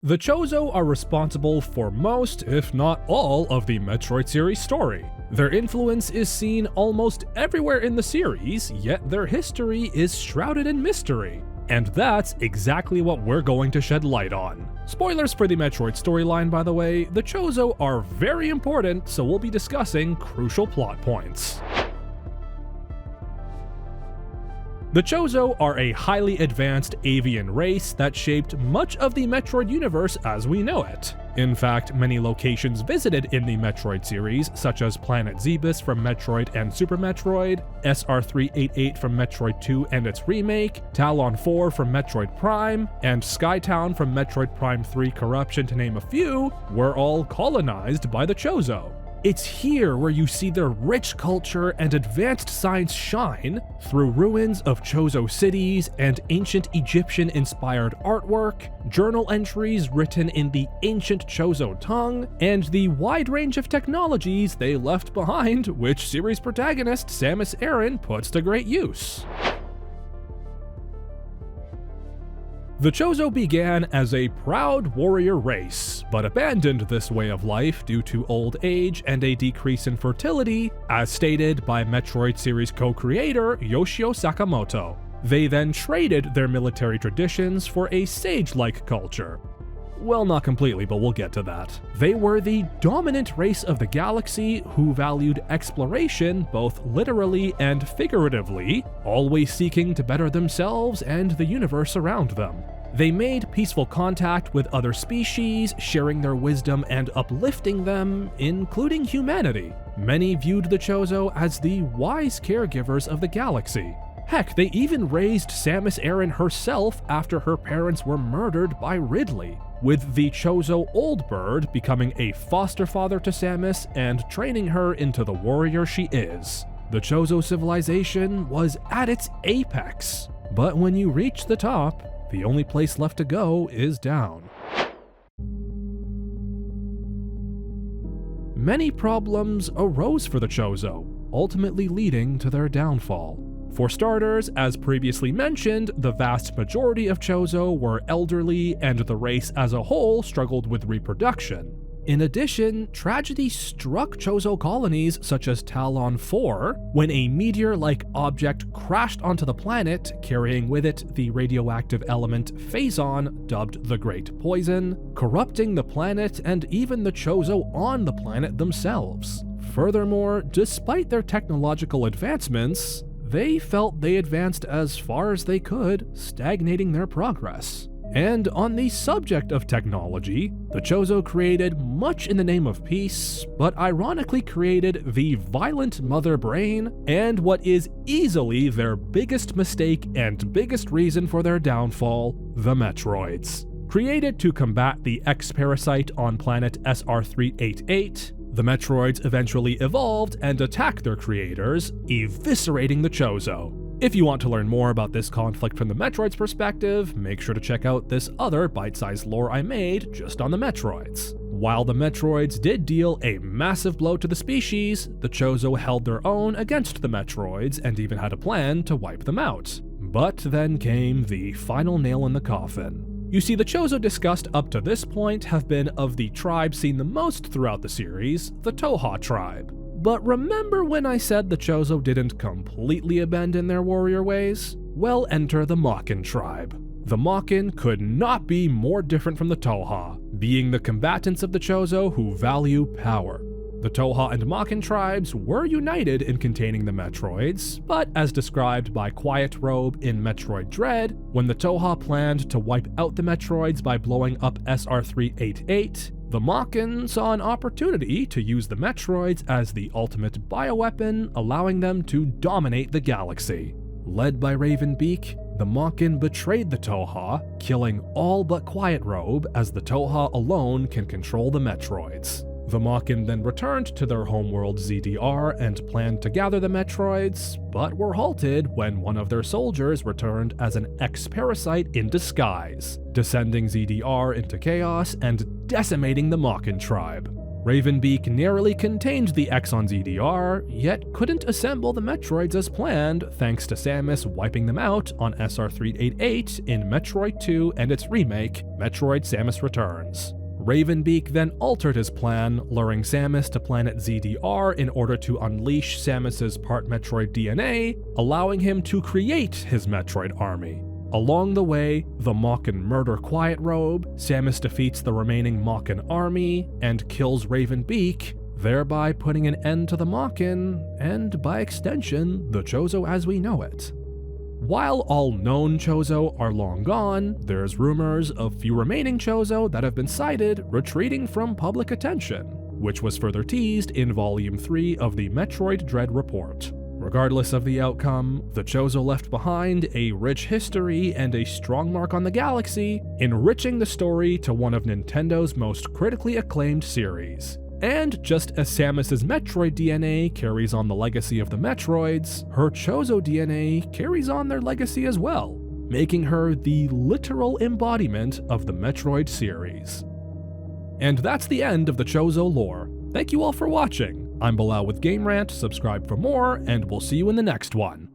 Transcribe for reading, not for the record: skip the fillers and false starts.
The Chozo are responsible for most, if not all, of the Metroid series story. Their influence is seen almost everywhere in the series, yet their history is shrouded in mystery. And that's exactly what we're going to shed light on. Spoilers for the Metroid storyline, by the way, the Chozo are very important, so we'll be discussing crucial plot points. The Chozo are a highly advanced avian race that shaped much of the Metroid universe as we know it. In fact, many locations visited in the Metroid series, such as Planet Zebes from Metroid and Super Metroid, SR388 from Metroid 2 and its remake, Tallon IV from Metroid Prime, and Skytown from Metroid Prime 3 Corruption to name a few, were all colonized by the Chozo. It's here where you see their rich culture and advanced science shine through ruins of Chozo cities and ancient Egyptian-inspired artwork, journal entries written in the ancient Chozo tongue, and the wide range of technologies they left behind, which series protagonist Samus Aran puts to great use. The Chozo began as a proud warrior race, but abandoned this way of life due to old age and a decrease in fertility, as stated by Metroid series co-creator Yoshio Sakamoto. They then traded their military traditions for a sage-like culture. Well, not completely, but we'll get to that. They were the dominant race of the galaxy who valued exploration both literally and figuratively, always seeking to better themselves and the universe around them. They made peaceful contact with other species, sharing their wisdom and uplifting them, including humanity. Many viewed the Chozo as the wise caregivers of the galaxy. Heck, they even raised Samus Aran herself after her parents were murdered by Ridley, with the Chozo Old Bird becoming a foster father to Samus and training her into the warrior she is. The Chozo civilization was at its apex, but when you reach the top, the only place left to go is down. Many problems arose for the Chozo, ultimately leading to their downfall. For starters, as previously mentioned, the vast majority of Chozo were elderly and the race as a whole struggled with reproduction. In addition, tragedy struck Chozo colonies such as Tallon IV when a meteor-like object crashed onto the planet, carrying with it the radioactive element Phazon, dubbed the Great Poison, corrupting the planet and even the Chozo on the planet themselves. Furthermore, despite their technological advancements, they felt they advanced as far as they could, stagnating their progress. And on the subject of technology, the Chozo created much in the name of peace, but ironically created the violent Mother Brain and what is easily their biggest mistake and biggest reason for their downfall, the Metroids. Created to combat the X-Parasite on planet SR388, the Metroids eventually evolved and attacked their creators, eviscerating the Chozo. If you want to learn more about this conflict from the Metroids' perspective, make sure to check out this other bite-sized lore I made just on the Metroids. While the Metroids did deal a massive blow to the species, the Chozo held their own against the Metroids and even had a plan to wipe them out. But then came the final nail in the coffin. You see, the Chozo discussed up to this point have been of the tribe seen the most throughout the series, the Touhou tribe. But remember when I said the Chozo didn't completely abandon their warrior ways? Well, enter the Makin tribe. The Makin could not be more different from the Touhou, being the combatants of the Chozo who value power. The Touhou and Makin tribes were united in containing the Metroids, but as described by Quiet Robe in Metroid Dread, when the Touhou planned to wipe out the Metroids by blowing up SR388, the Makin saw an opportunity to use the Metroids as the ultimate bioweapon, allowing them to dominate the galaxy. Led by Ravenbeak, the Makin betrayed the Touhou, killing all but Quiet Robe, as the Touhou alone can control the Metroids. The Makin then returned to their homeworld ZDR and planned to gather the Metroids, but were halted when one of their soldiers returned as an X-Parasite in disguise, descending ZDR into chaos and decimating the Makin tribe. Ravenbeak narrowly contained the X on ZDR, yet couldn't assemble the Metroids as planned thanks to Samus wiping them out on SR388 in Metroid 2 and its remake, Metroid Samus Returns. Ravenbeak then altered his plan, luring Samus to planet ZDR in order to unleash Samus's part Metroid DNA, allowing him to create his Metroid army. Along the way, the Mawkin murder Quiet Robe, Samus defeats the remaining Mawkin army, and kills Ravenbeak, thereby putting an end to the Mawkin, and by extension, the Chozo as we know it. While all known Chozo are long gone, there's rumors of few remaining Chozo that have been sighted retreating from public attention, which was further teased in Volume 3 of the Metroid Dread Report. Regardless of the outcome, the Chozo left behind a rich history and a strong mark on the galaxy, enriching the story to one of Nintendo's most critically acclaimed series. And just as Samus's Metroid DNA carries on the legacy of the Metroids, her Chozo DNA carries on their legacy as well, making her the literal embodiment of the Metroid series. And that's the end of the Chozo lore. Thank you all for watching. I'm Bilal with Game Rant, subscribe for more, and we'll see you in the next one.